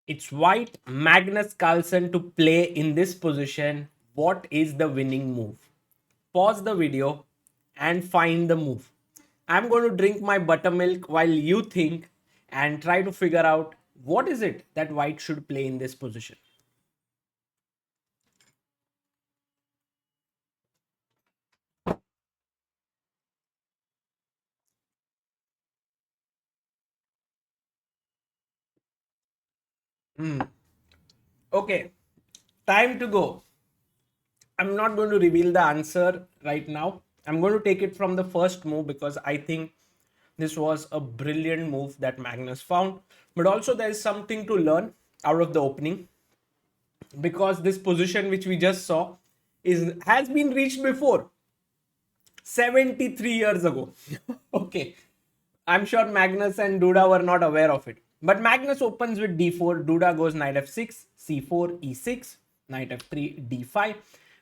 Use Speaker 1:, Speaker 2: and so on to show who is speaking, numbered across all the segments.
Speaker 1: It's white Magnus Carlsen to play in this position. What is the winning move? Pause the video and find the move. I'm going to drink my buttermilk while you think and try to figure out what is it that white should play in this position. Okay, time to go. I'm not going to reveal the answer right now. I'm going to take it from the first move because I think this was a brilliant move that Magnus found. But also, there's something to learn out of the opening because this position which we just saw has been reached before 73 years ago. Okay, I'm sure Magnus and Duda were not aware of it. But Magnus opens with d4, Duda goes knight f6, c4, e6, knight f3, d5.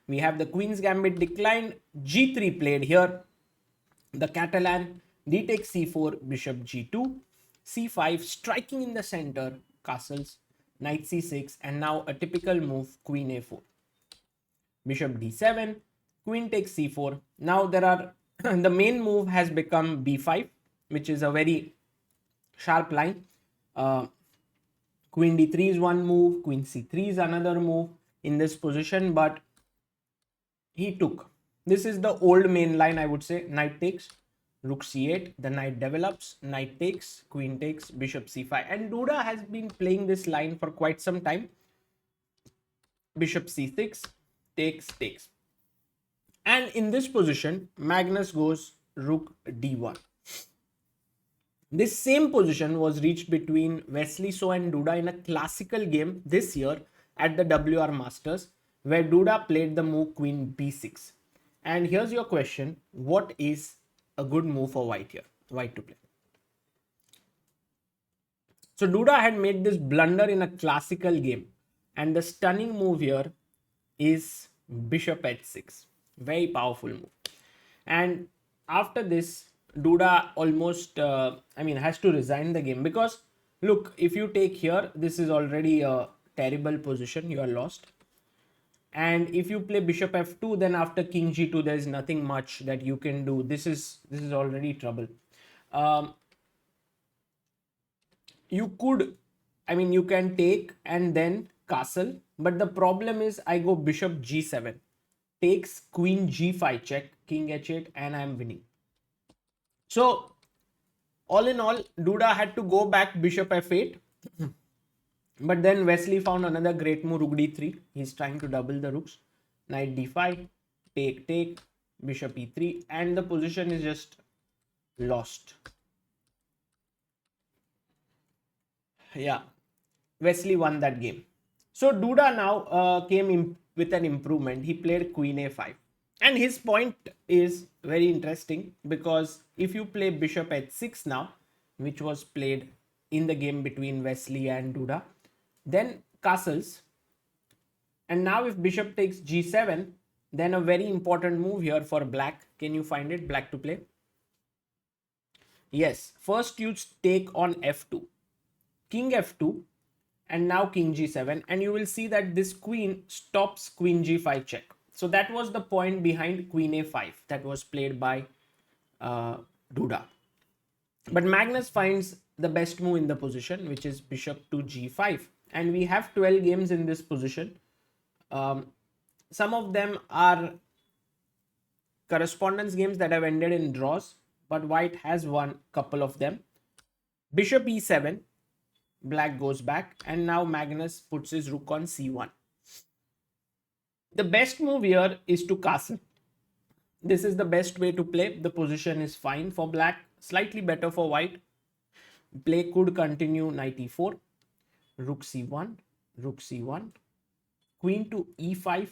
Speaker 1: We have the queen's gambit declined, g3 played here. The Catalan, d takes c4, bishop g2, c5, striking in the center, castles, knight c6, and now a typical move, queen a4. Bishop d7, queen takes c4. Now there are the main move has become b5, which is a very sharp line. Queen d3 is one move, queen c3 is another move in this position, but he took. This is the old main line, I would say. Knight takes, rook c8, the knight develops, knight takes, queen takes, bishop c5. And Duda has been playing this line for quite some time. Bishop c6, takes. And in this position, Magnus goes rook d1. This same position was reached between Wesley So and Duda in a classical game this year at the WR Masters, where Duda played the move queen b6. And here's your question: what is a good move for white here? White to play. So Duda had made this blunder in a classical game, and the stunning move here is bishop h6. Very powerful move. And after this, Duda almost, has to resign the game because look, if you take here, this is already a terrible position. You are lost. And if you play bishop f2, then after king g2, there is nothing much that you can do. This is already trouble. Um, you can take and then castle, but the problem is I go bishop g7, takes queen g5 check, king h8, and I'm winning. So all in all, Duda had to go back bishop f8. But then Wesley found another great move, rook d3. He's trying to double the rooks. Knight d5, take, bishop e3, and the position is just lost. Yeah, Wesley won that game. So Duda now came with an improvement. He played queen a5. And his point is very interesting because if you play bishop h6 now, which was played in the game between Wesley and Duda, then castles. And now if bishop takes g7, then a very important move here for black. Can you find it? Black to play. Yes, first you take on f2, king f2, and now king g7, and you will see that this queen stops queen g5 check. So that was the point behind queen a5 that was played by Duda. But Magnus finds the best move in the position, which is bishop to g5. And we have 12 games in this position. Some of them are correspondence games that have ended in draws, but white has won couple of them. Bishop e7, black goes back, and now Magnus puts his rook on c1. The best move here is to castle. This is the best way to play. The position is fine for black, slightly better for white. Play could continue knight e4, rook c1, rook c1, queen to e5,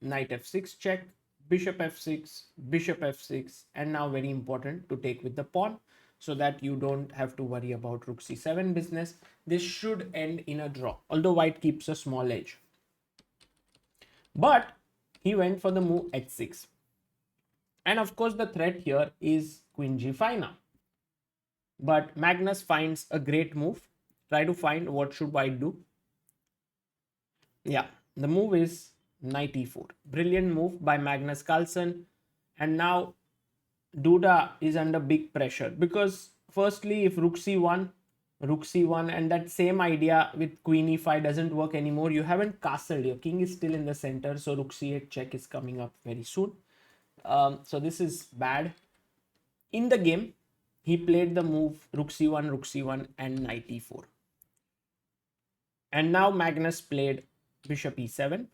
Speaker 1: knight f6 check, bishop f6, and now very important to take with the pawn so that you don't have to worry about rook c7 business. This should end in a draw, although white keeps a small edge. But he went for the move h6. And of course, the threat here is queen g5 now. But Magnus finds a great move. Try to find what should white do. Yeah, the move is knight e4. Brilliant move by Magnus Carlsen. And now Duda is under big pressure because firstly, if rook c1, and that same idea with queen e5 doesn't work anymore. You haven't castled, your king is still in the center, so rook c8 check is coming up very soon. So this is bad. In the game, he played the move rook c1, and knight e4. And now Magnus played bishop e7,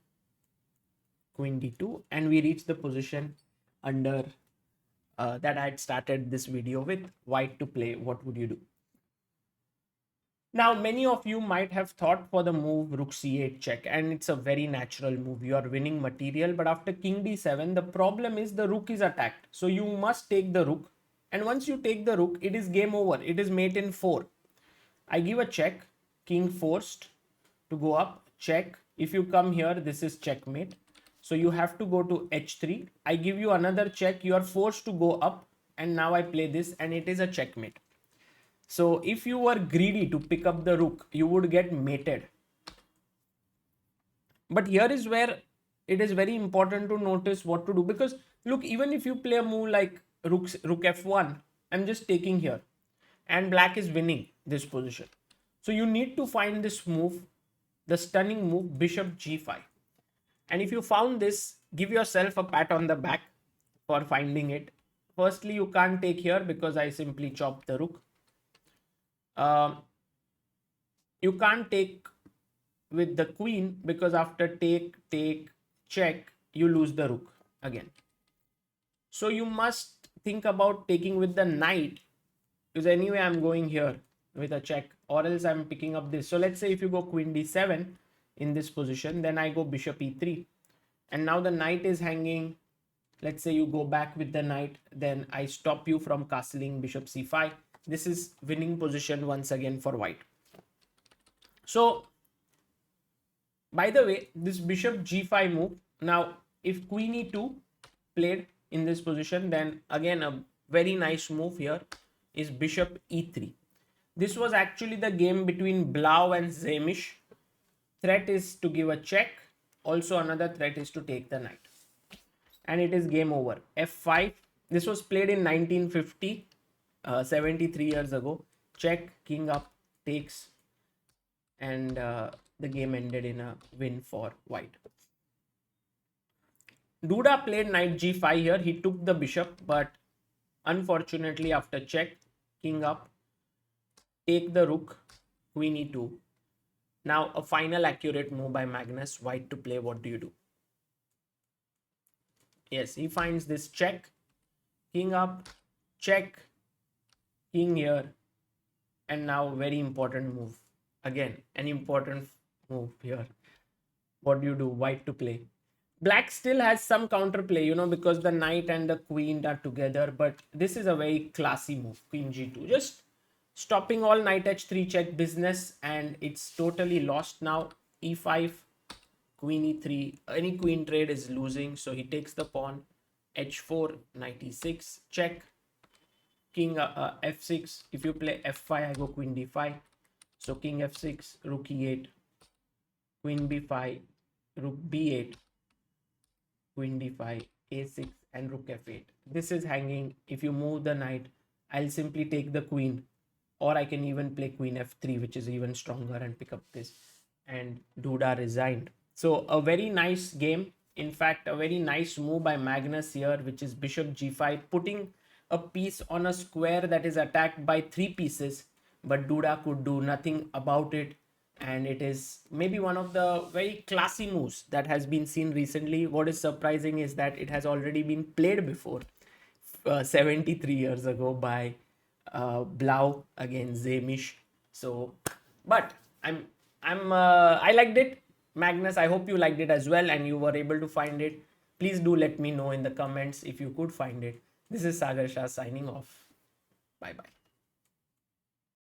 Speaker 1: queen d2, and we reach the position under that I had started this video with, white to play. What would you do? Now, many of you might have thought for the move rook c8 check, and it's a very natural move. You are winning material, but after king d7, the problem is the rook is attacked. So you must take the rook, and once you take the rook, it is game over. It is mate in 4. I give a check, king forced to go up, check. If you come here, this is checkmate. So you have to go to h3. I give you another check. You are forced to go up, and now I play this, and it is a checkmate. So if you were greedy to pick up the rook, you would get mated. But here is where it is very important to notice what to do, because look, even if you play a move like rook f1, I'm just taking here, and black is winning this position. So you need to find this move, the stunning move bishop g5. And if you found this, give yourself a pat on the back for finding it. Firstly, you can't take here because I simply chopped the rook. You can't take with the queen because after take, check, you lose the rook again. So you must think about taking with the knight, because anyway I'm going here with a check, or else I'm picking up this. So let's say if you go queen d7 in this position, then I go bishop e3, and now the knight is hanging. Let's say you go back with the knight, then I stop you from castling bishop c5. This is winning position once again for white. So by the way, this bishop g5 move, now if queen e2 played in this position, then again a very nice move here is bishop e3. This was actually the game between Blau and Saemisch. Threat is to give a check. Also another threat is to take the knight. And it is game over. f5. This was played in 1950, 73 years ago. Check, king up, takes, and the game ended in a win for white. Duda played knight g5 here. He took the bishop, but unfortunately after check, king up, take the rook, queen e2. Now a final accurate move by Magnus. White to play. What do you do? Yes, he finds this check, king up, check, king here, and now very important move. Again, an important move here. What do you do? White to play. Black still has some counterplay, you know, because the knight and the queen are together, but this is a very classy move, queen g2. Just stopping all knight h3 check business, and it's totally lost now. e5, queen e3, any queen trade is losing, so he takes the pawn. h4, knight e6, check, king f6. If you play f5, I go queen d5. So king f6, rook e8, queen b5, rook b8, queen d5, a6, and rook f8. This is hanging. If you move the knight, I'll simply take the queen, or I can even play queen f3, which is even stronger, and pick up this. And Duda resigned. So a very nice game. In fact, a very nice move by Magnus here, which is bishop g5, putting a piece on a square that is attacked by 3 pieces, but Duda could do nothing about it. And it is maybe one of the very classy moves that has been seen recently. What is surprising is that it has already been played before, 73 years ago by Blau against Saemisch. So, but I liked it. Magnus, I hope you liked it as well and you were able to find it. Please do let me know in the comments if you could find it. This is Sagar Shah signing off. Bye bye.